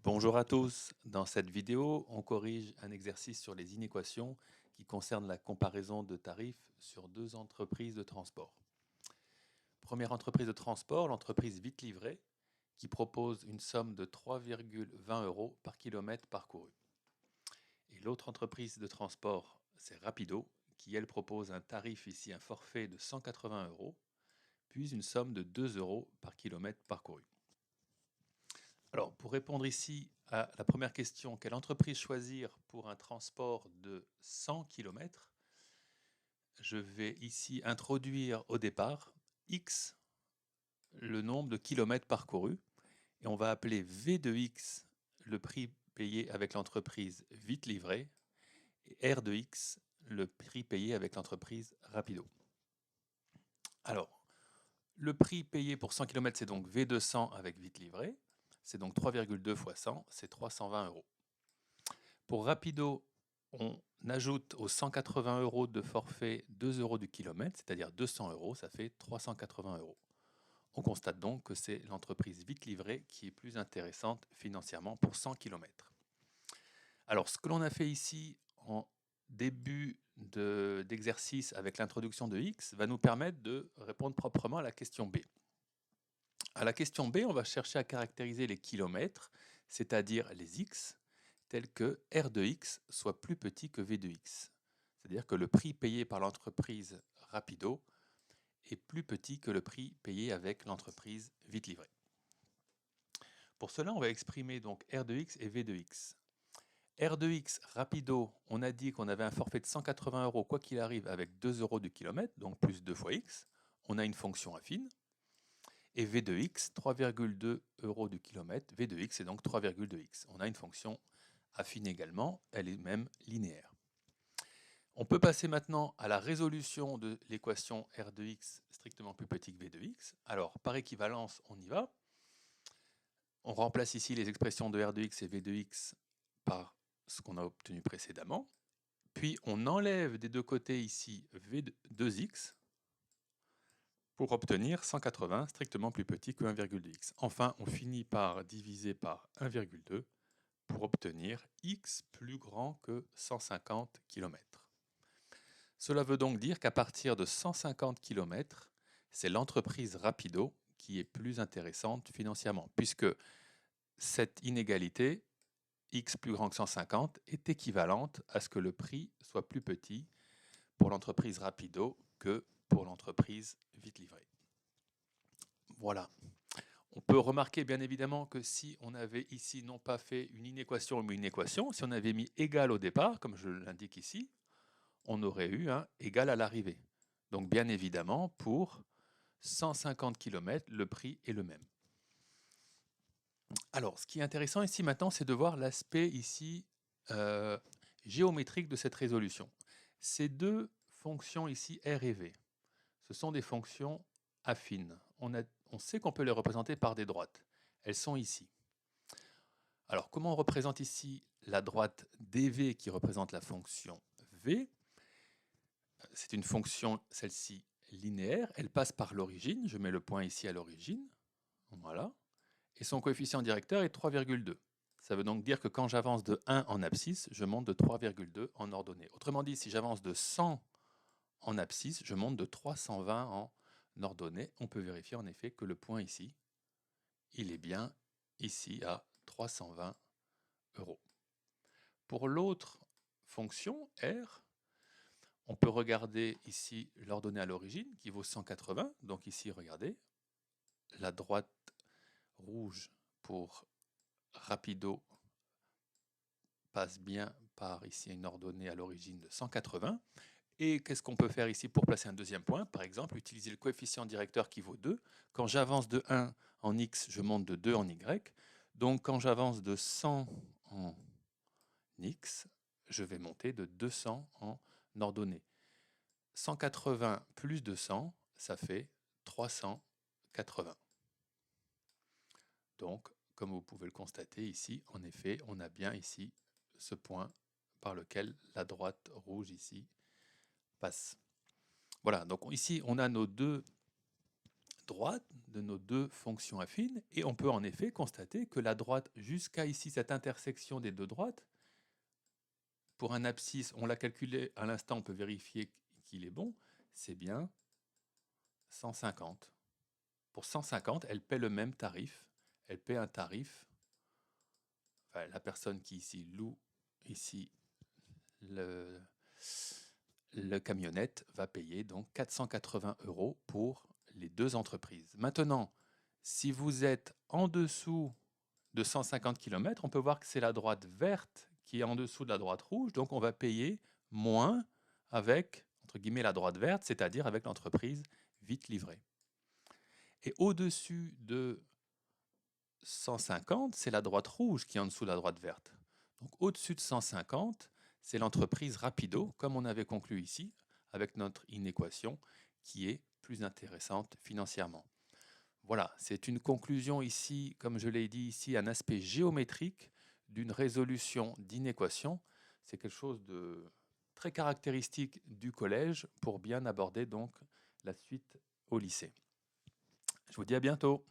Bonjour à tous. Dans cette vidéo, on corrige un exercice sur les inéquations qui concerne la comparaison de tarifs sur deux entreprises de transport. Première entreprise de transport, l'entreprise Vite Livré, qui propose une somme de 3,20 euros par kilomètre parcouru. Et l'autre entreprise de transport, c'est Rapido, qui elle propose un tarif ici, un forfait de 180 euros, puis une somme de 2 euros par kilomètre parcouru. Alors, pour répondre ici à la première question, quelle entreprise choisir pour un transport de 100 km? Je vais ici introduire au départ X, le nombre de kilomètres parcourus, et on va appeler V de X le prix payé avec l'entreprise Vite Livré, et R de X le prix payé avec l'entreprise Rapido. Alors, le prix payé pour 100 km, c'est donc V200 avec Vite Livré. C'est donc 3,2 fois 100, c'est 320 euros. Pour Rapido, on ajoute aux 180 euros de forfait 2 euros du kilomètre, c'est-à-dire 200 euros, ça fait 380 euros. On constate donc que c'est l'entreprise Vite Livré qui est plus intéressante financièrement pour 100 km. Alors, ce que l'on a fait ici en début d'exercice avec l'introduction de X va nous permettre de répondre proprement à la question B. À la question B, on va chercher à caractériser les kilomètres, c'est-à-dire les X, tels que R de X soit plus petit que V de X. C'est-à-dire que le prix payé par l'entreprise Rapido est plus petit que le prix payé avec l'entreprise Vite Livré. Pour cela, on va exprimer donc R de X et V de X. R de X, Rapido, on a dit qu'on avait un forfait de 180 euros quoi qu'il arrive avec 2 euros du kilomètre, donc plus 2 fois X. On a une fonction affine. Et V de X, 3,2 euros du kilomètre. V de X est donc 3,2X. On a une fonction affine également, elle est même linéaire. On peut passer maintenant à la résolution de l'équation R de X strictement plus petit que V de X. Alors, par équivalence, on y va. On remplace ici les expressions de R de X et V de X par ce qu'on a obtenu précédemment. Puis, on enlève des deux côtés ici V de 2X pour obtenir 180 strictement plus petit que 1,2x. Enfin, on finit par diviser par 1,2 pour obtenir x plus grand que 150 km. Cela veut donc dire qu'à partir de 150 km, c'est l'entreprise Rapido qui est plus intéressante financièrement, puisque cette inégalité, x plus grand que 150, est équivalente à ce que le prix soit plus petit pour l'entreprise Rapido que pour l'entreprise Vite Livré. Voilà. On peut remarquer bien évidemment que si on avait ici non pas fait une inéquation mais une équation, si on avait mis égal au départ, comme je l'indique ici, on aurait eu un égal à l'arrivée. Donc bien évidemment, pour 150 km, le prix est le même. Alors, ce qui est intéressant ici maintenant, c'est de voir l'aspect ici géométrique de cette résolution. Ces deux fonctions ici, R et V, ce sont des fonctions affines. On sait qu'on peut les représenter par des droites. Elles sont ici. Alors, comment on représente ici la droite dv qui représente la fonction v? C'est une fonction, celle-ci, linéaire. Elle passe par l'origine. Je mets le point ici à l'origine. Voilà. Et son coefficient directeur est 3,2. Ça veut donc dire que quand j'avance de 1 en abscisse, je monte de 3,2 en ordonnée. Autrement dit, si j'avance de 100 en abscisse, je monte de 320 en ordonnée. On peut vérifier en effet que le point ici, il est bien ici à 320 euros. Pour l'autre fonction, R, on peut regarder ici l'ordonnée à l'origine qui vaut 180. Donc ici, regardez, la droite rouge pour Rapido passe bien par ici une ordonnée à l'origine de 180. Et qu'est-ce qu'on peut faire ici pour placer un deuxième point? Par exemple, utiliser le coefficient directeur qui vaut 2. Quand j'avance de 1 en x, je monte de 2 en y. Donc quand j'avance de 100 en x, je vais monter de 200 en ordonnée. 180 plus 200, ça fait 380. Donc, comme vous pouvez le constater ici, en effet, on a bien ici ce point par lequel la droite rouge ici passe. Voilà, donc ici on a nos deux droite de nos deux fonctions affines, et on peut en effet constater que la droite jusqu'à ici, cette intersection des deux droites, pour un abscisse, on l'a calculé à l'instant, on peut vérifier qu'il est bon, c'est bien 150. Pour 150, elle paie le même tarif, elle paie un tarif, enfin, la personne qui ici loue ici le camionnette va payer donc 480 € pour les deux entreprises. Maintenant, si vous êtes en dessous de 150 km, on peut voir que c'est la droite verte qui est en dessous de la droite rouge, donc on va payer moins avec, entre guillemets, la droite verte, c'est-à-dire avec l'entreprise vite livrée. Et au-dessus de 150, c'est la droite rouge qui est en dessous de la droite verte. Donc au-dessus de 150, c'est l'entreprise Rapido, comme on avait conclu ici, avec notre inéquation qui est plus intéressante financièrement. Voilà, c'est une conclusion ici, comme je l'ai dit ici, un aspect géométrique d'une résolution d'inéquation. C'est quelque chose de très caractéristique du collège pour bien aborder donc la suite au lycée. Je vous dis à bientôt.